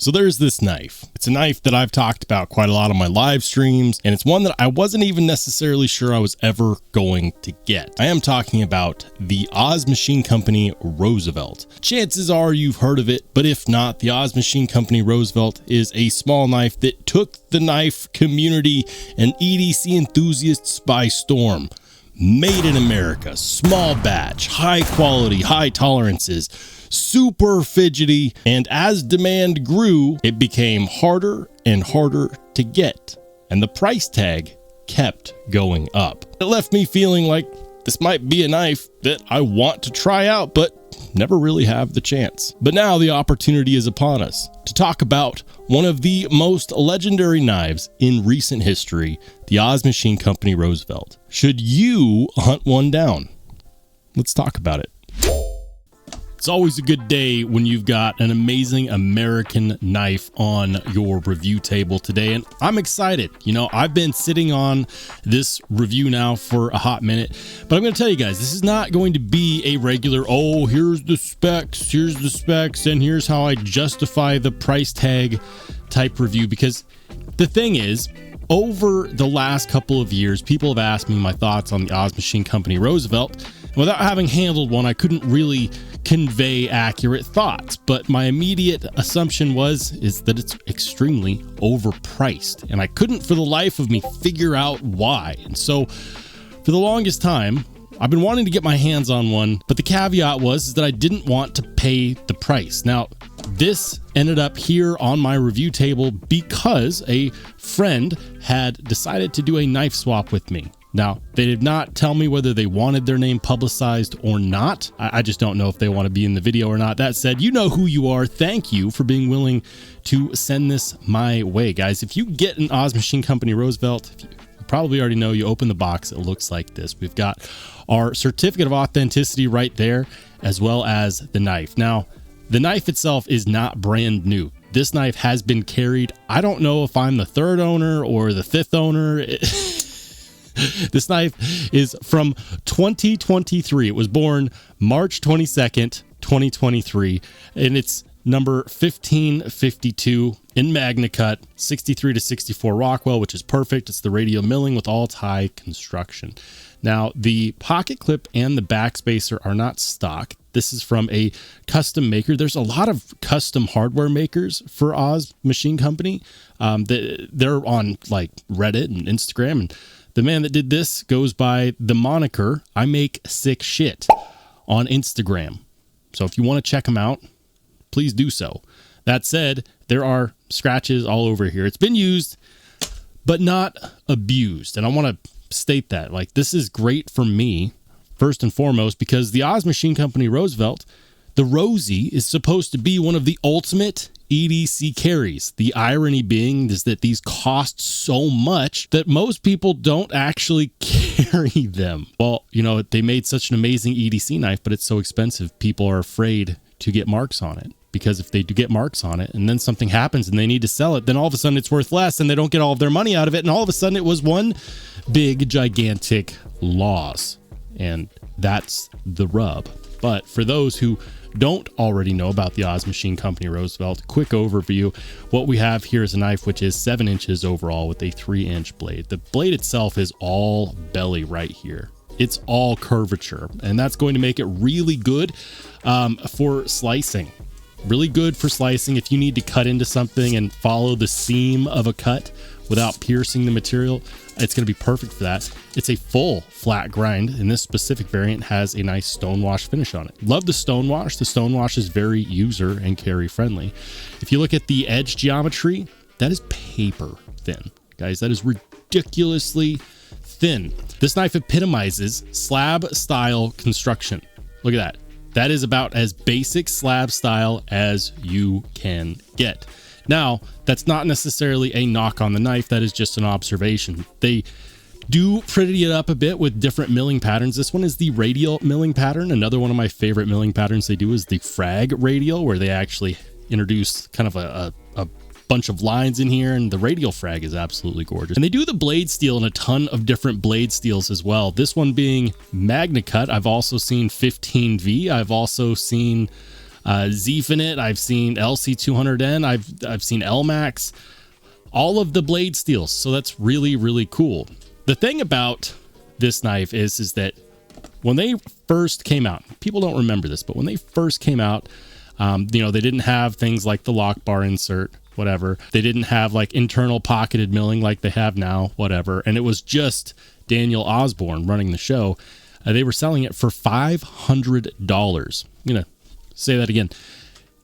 So there's this knife. It's a knife that I've talked about quite a lot on my live streams, and it's one that I wasn't even necessarily sure I was ever going to get. I am talking about the Oz Machine Company Roosevelt. Chances are you've heard of it, but if not, the Oz Machine Company Roosevelt is a small knife that took the knife community and EDC enthusiasts by storm. Made in America, small batch, high quality, high tolerances, super fidgety, and as demand grew, it became harder and harder to get, and the price tag kept going up. It left me feeling like this might be a knife that I want to try out, but never really have the chance. But now the opportunity is upon us to talk about one of the most legendary knives in recent history, the Oz Machine Company Roosevelt. Should you hunt one down? Let's talk about it. It's always a good day when you've got an amazing American knife on your review table today, and I'm excited. You know, I've been sitting on this review now for a hot minute, but I'm going to tell you guys, this is not going to be a regular, oh, here's the specs, and here's how I justify the price tag type review, because the thing is, over the last couple of years, people have asked me my thoughts on the Oz Machine Company Roosevelt, and without having handled one, I couldn't really convey accurate thoughts, but my immediate assumption is that it's extremely overpriced, and I couldn't for the life of me figure out why. And so for the longest time, I've been wanting to get my hands on one, but the caveat was that I didn't want to pay the price. Now, this ended up here on my review table because a friend had decided to do a knife swap with me. Now, they did not tell me whether they wanted their name publicized or not. I just don't know if they want to be in the video or not. That said, you know who you are. Thank you for being willing to send this my way, guys. If you get an Oz Machine Company Roosevelt, you probably already know, you open the box, it looks like this. We've got our certificate of authenticity right there, as well as the knife. Now, the knife itself is not brand new. This knife has been carried. I don't know if I'm the third owner or the fifth owner. This knife is from 2023. It was born March 22nd, 2023, and it's number 1552 in Magna Cut, 63 to 64 Rockwell, which is perfect. It's the radial milling with all tie construction. Now, the pocket clip and the backspacer are not stock. This is from a custom maker. There's a lot of custom hardware makers for Oz Machine Company. They're on like Reddit and Instagram, and the man that did this goes by the moniker I Make Sick Shit on Instagram. So if you want to check him out, please do so. That said, there are scratches all over here. It's been used, but not abused. And I want to state that, like, this is great for me, first and foremost, because the Oz Machine Company Roosevelt, the Rosie, is supposed to be one of the ultimate EDC carries. The irony being is that these cost so much that most people don't actually carry them. Well, you know, they made such an amazing EDC knife, but it's so expensive, people are afraid to get marks on it. Because if they do get marks on it and then something happens and they need to sell it, then all of a sudden it's worth less and they don't get all of their money out of it. And all of a sudden it was one big, gigantic loss. And that's the rub. But for those who don't already know about the Oz Machine Company Roosevelt, quick overview. What we have here is a knife which is 7 inches overall with a 3-inch blade. The blade itself is all belly right here. It's all curvature, and that's going to make it really good for slicing. Really good for slicing if you need to cut into something and follow the seam of a cut without piercing the material. It's going to be perfect for that. It's a full flat grind, and this specific variant has a nice stonewash finish on it. Love the stonewash. The stonewash is very user and carry friendly. If you look at the edge geometry, that is paper thin. Guys, that is ridiculously thin. This knife epitomizes slab style construction. Look at that. That is about as basic slab style as you can get. Now, that's not necessarily a knock on the knife. That is just an observation. They do pretty it up a bit with different milling patterns. This one is the radial milling pattern. Another one of my favorite milling patterns they do is the frag radial, where they actually introduce kind of a bunch of lines in here, and the radial frag is absolutely gorgeous. And they do the blade steel in a ton of different blade steels as well. This one being Magna Cut. I've also seen 15V. I've also seen Zfinite, I've seen LC200N, I've seen LMAX, all of the blade steels. So that's really, really cool. The thing about this knife is that when they first came out, people don't remember this, but when they first came out, you know, they didn't have things like the lock bar insert, whatever. They didn't have like internal pocketed milling like they have now, whatever. And it was just Daniel Osborne running the show. They were selling it for $500. I'm going to say that again.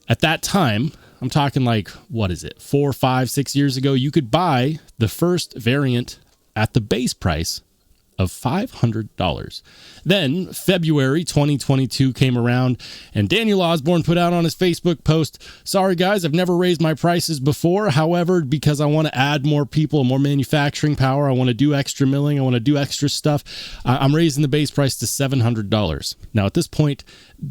At that time, I'm talking like, what is it? 4, 5, 6 years ago, you could buy the first variant at the base price of $500. Then February 2022 came around and Daniel Osborne put out on his Facebook post, "Sorry guys, I've never raised my prices before. However, because I want to add more people, more manufacturing power, I want to do extra milling, I want to do extra stuff, I'm raising the base price to $700. Now at this point,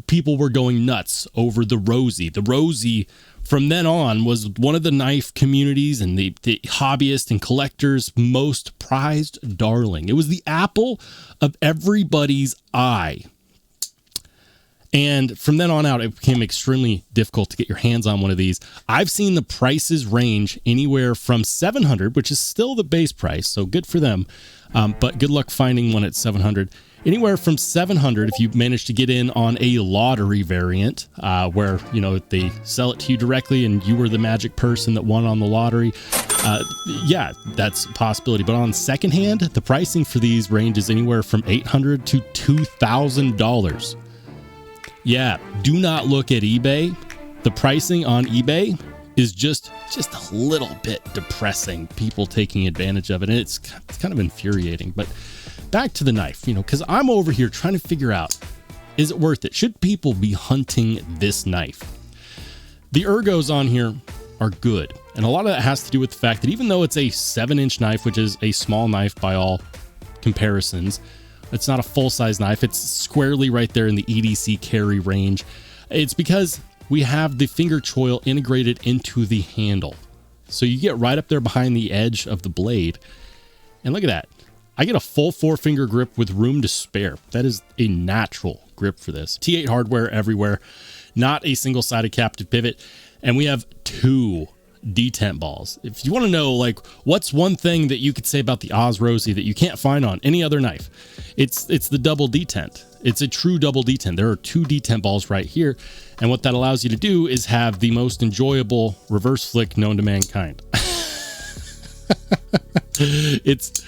people were going nuts over the Rosie. The Rosie from then on was one of the knife communities and the hobbyist and collectors' most prized darling. It was the apple of everybody's eye. And from then on out, it became extremely difficult to get your hands on one of these. I've seen the prices range anywhere from $700, which is still the base price, so good for them. But good luck finding one at $700. Anywhere from $700 if you manage to get in on a lottery variant, where, you know, they sell it to you directly and you were the magic person that won on the lottery. Yeah, that's a possibility. But on secondhand, the pricing for these ranges anywhere from $800 to $2,000. Yeah, do not look at eBay. The pricing on eBay is just a little bit depressing. People taking advantage of it, and it's kind of infuriating. But back to the knife, you know, because I'm over here trying to figure out, is it worth it? Should people be hunting this knife? The ergos on here are good, and a lot of that has to do with the fact that even though it's a 7-inch knife, which is a small knife by all comparisons, it's not a full-size knife. It's squarely right there in the EDC carry range. It's because we have the finger choil integrated into the handle. So you get right up there behind the edge of the blade. And look at that. I get a full 4-finger grip with room to spare. That is a natural grip for this. T8 hardware everywhere. Not a single-sided captive pivot. And we have 2 detent balls. If you want to know, like, what's one thing that you could say about the Oz Rosie that you can't find on any other knife, it's the double detent. It's a true double detent. There are 2 detent balls right here, and what that allows you to do is have the most enjoyable reverse flick known to mankind. It's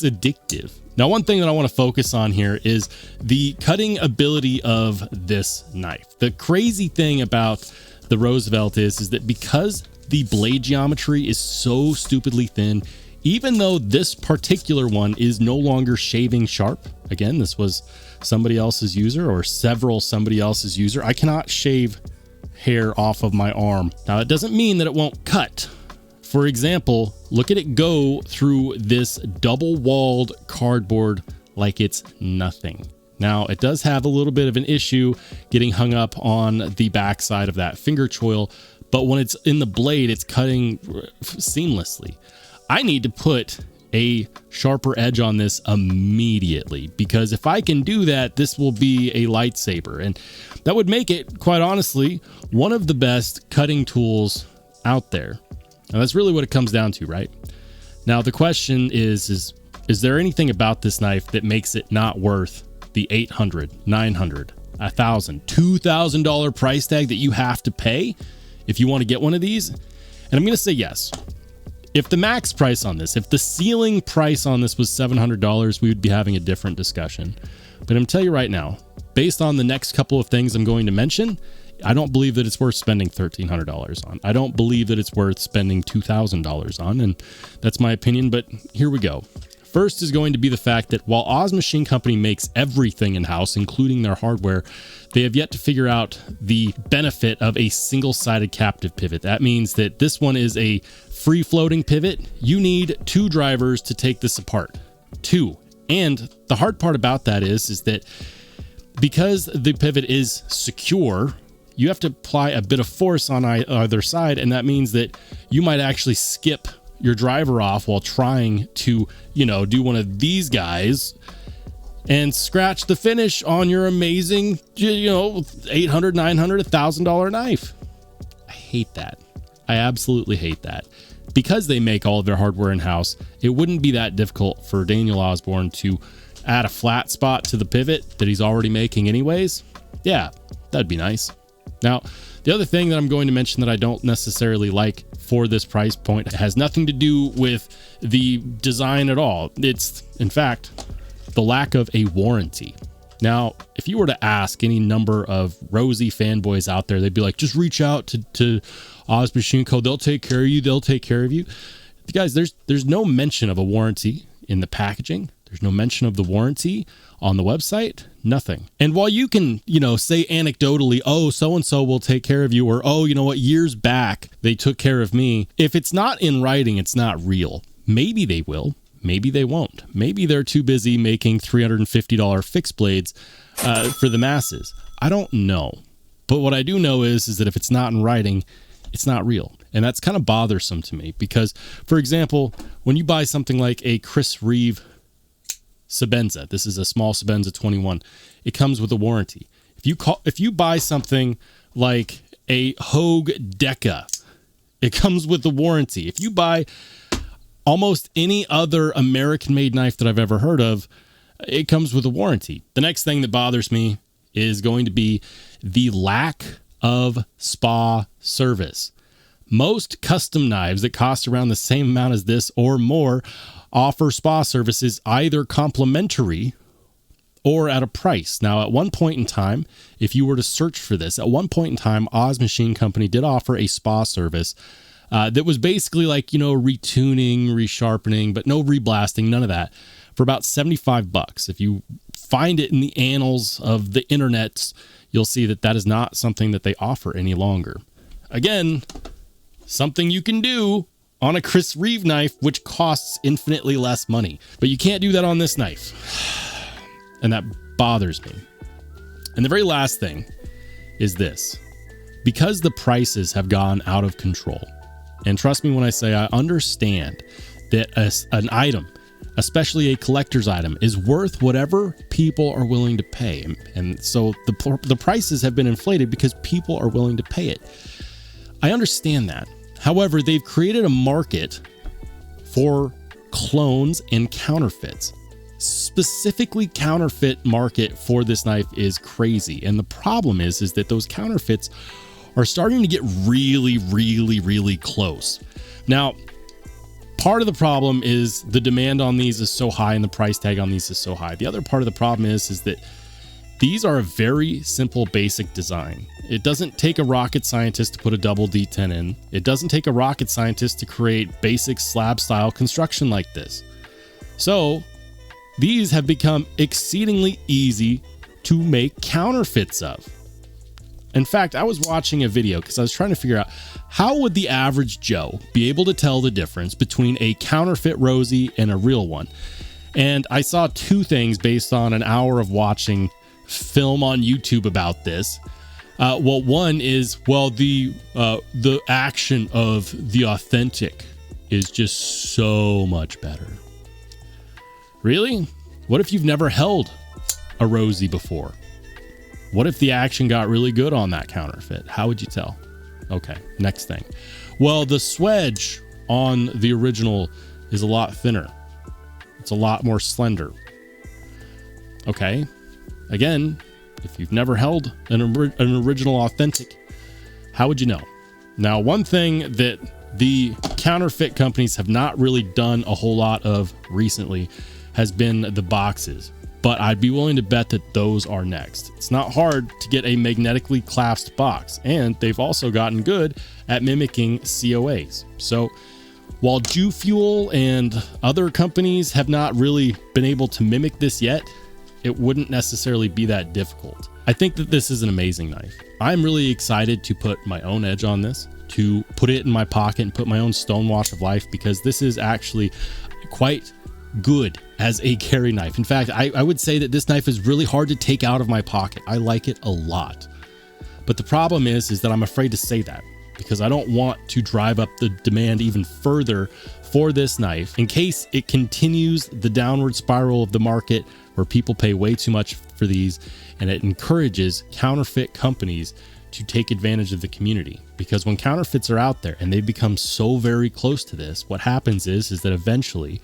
addictive. Now, one thing that I want to focus on here is the cutting ability of this knife. The crazy thing about the Roosevelt is that because the blade geometry is so stupidly thin, even though this particular one is no longer shaving sharp, again, this was somebody else's user or several somebody else's user, I cannot shave hair off of my arm. Now, it doesn't mean that it won't cut. For example, look at it go through this double-walled cardboard like it's nothing. Now, it does have a little bit of an issue getting hung up on the backside of that finger choil, but when it's in the blade, it's cutting seamlessly. I need to put a sharper edge on this immediately, because if I can do that, this will be a lightsaber, and that would make it, quite honestly, one of the best cutting tools out there. Now, that's really what it comes down to, right? Now, the question is there anything about this knife that makes it not worth the $800, $900, $1,000, $2,000 price tag that you have to pay if you want to get one of these? And I'm going to say yes. If the max price on this, if the ceiling price on this was $700, we would be having a different discussion. But I'm going to tell you right now, based on the next couple of things I'm going to mention, I don't believe that it's worth spending $1,300 on. I don't believe that it's worth spending $2,000 on, and that's my opinion, but here we go. First is going to be the fact that while Oz Machine Company makes everything in-house, including their hardware, they have yet to figure out the benefit of a single-sided captive pivot. That means that this one is a free-floating pivot. You need 2 drivers to take this apart. 2. And the hard part about that is that because the pivot is secure, you have to apply a bit of force on either side, and that means that you might actually skip your driver off while trying to, do one of these guys, and scratch the finish on your amazing, $800, $900, $1,000 knife. I hate that. I absolutely hate that. Because they make all of their hardware in-house, it wouldn't be that difficult for Daniel Osborne to add a flat spot to the pivot that he's already making anyways. Yeah, that'd be nice. Now, the other thing that I'm going to mention that I don't necessarily like for this price point has nothing to do with the design at all. It's, in fact, the lack of a warranty. Now, if you were to ask any number of Rosie fanboys out there, they'd be like, just reach out to Oz Machine Co. They'll take care of you. They'll take care of you. Guys, there's no mention of a warranty in the packaging. There's no mention of the warranty on the website. Nothing. And while you can, say anecdotally, oh, so-and-so will take care of you, or, oh, you know what, years back, they took care of me. If it's not in writing, it's not real. Maybe they will. Maybe they won't. Maybe they're too busy making $350 fixed blades for the masses. I don't know. But what I do know is that if it's not in writing, it's not real. And that's kind of bothersome to me because, for example, when you buy something like a Chris Reeve Sebenza, this is a small Sebenza 21, it comes with a warranty. If you buy something like a Hogue Deca, it comes with a warranty. If you buy almost any other American-made knife that I've ever heard of, it comes with a warranty. The next thing that bothers me is going to be the lack of spa service. Most custom knives that cost around the same amount as this or more offer spa services either complimentary or at a price. Now, at one point in time, if you were to search for this, at one point in time, Oz Machine Company did offer a spa service that was basically like, retuning, resharpening, but no reblasting, none of that, for about $75. If you find it in the annals of the internet, you'll see that that is not something that they offer any longer. Again, something you can do on a Chris Reeve knife, which costs infinitely less money. But you can't do that on this knife. And that bothers me. And the very last thing is this. Because the prices have gone out of control, and trust me when I say I understand that an item, especially a collector's item, is worth whatever people are willing to pay. And so the prices have been inflated because people are willing to pay it. I understand that. However, they've created a market for clones and counterfeits. Specifically, counterfeit market for this knife is crazy. And the problem is that those counterfeits are starting to get really, really, really close. Now, part of the problem is the demand on these is so high and the price tag on these is so high. The other part of the problem is that these are a very simple, basic design. It doesn't take a rocket scientist to put a double D10 in. It doesn't take a rocket scientist to create basic slab style construction like this. So these have become exceedingly easy to make counterfeits of. In fact, I was watching a video because I was trying to figure out how would the average Joe be able to tell the difference between a counterfeit Rosie and a real one. And I saw two things based on an hour of watching film on YouTube about this. One is, the action of the authentic is just so much better. Really? What if you've never held a Rosie before? What if the action got really good on that counterfeit? How would you tell? Okay, next thing. Well, the swedge on the original is a lot thinner. It's a lot more slender. Okay. Again, if you've never held an original authentic, how would you know? Now, one thing that the counterfeit companies have not really done a whole lot of recently has been the boxes, but I'd be willing to bet that those are next. It's not hard to get a magnetically clasped box, and they've also gotten good at mimicking COAs. So while Ju Fuel and other companies have not really been able to mimic this yet, it wouldn't necessarily be that difficult. I think that this is an amazing knife. I'm really excited to put my own edge on this, to put it in my pocket and put my own stonewash of life, because this is actually quite good as a carry knife. In fact, I would say that this knife is really hard to take out of my pocket. I like it a lot. But the problem is that I'm afraid to say that because I don't want to drive up the demand even further for this knife in case it continues the downward spiral of the market where people pay way too much for these, and it encourages counterfeit companies to take advantage of the community. Because when counterfeits are out there and they become so very close to this, what happens is that eventually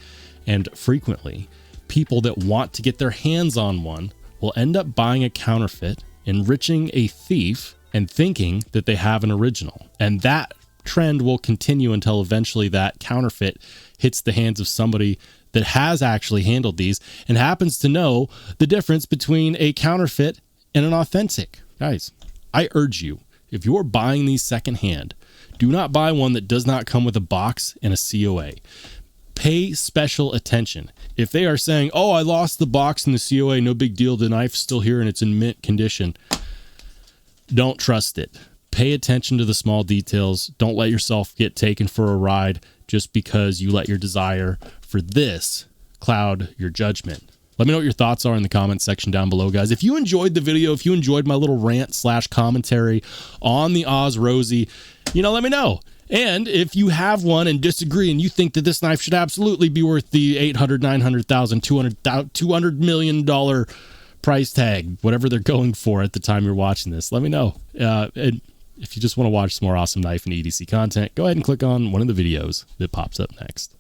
and frequently people that want to get their hands on one will end up buying a counterfeit, enriching a thief, and thinking that they have an original. And that trend will continue until eventually that counterfeit hits the hands of somebody that has actually handled these and happens to know the difference between a counterfeit and an authentic. Guys, I urge you, if you're buying these secondhand, do not buy one that does not come with a box and a COA. Pay special attention. If they are saying, oh, I lost the box and the COA, no big deal, the knife's still here and it's in mint condition, don't trust it. Pay attention to the small details. Don't let yourself get taken for a ride just because you let your desire for this cloud your judgment. Let me know what your thoughts are in the comment section down below, guys. If you enjoyed the video, if you enjoyed my little rant / commentary on the Oz Rosie, let me know. And if you have one and disagree and you think that this knife should absolutely be worth the $800,000, $900,000, $200 million price tag, whatever they're going for at the time you're watching this, let me know. And if you just want to watch some more awesome knife and EDC content, go ahead and click on one of the videos that pops up next.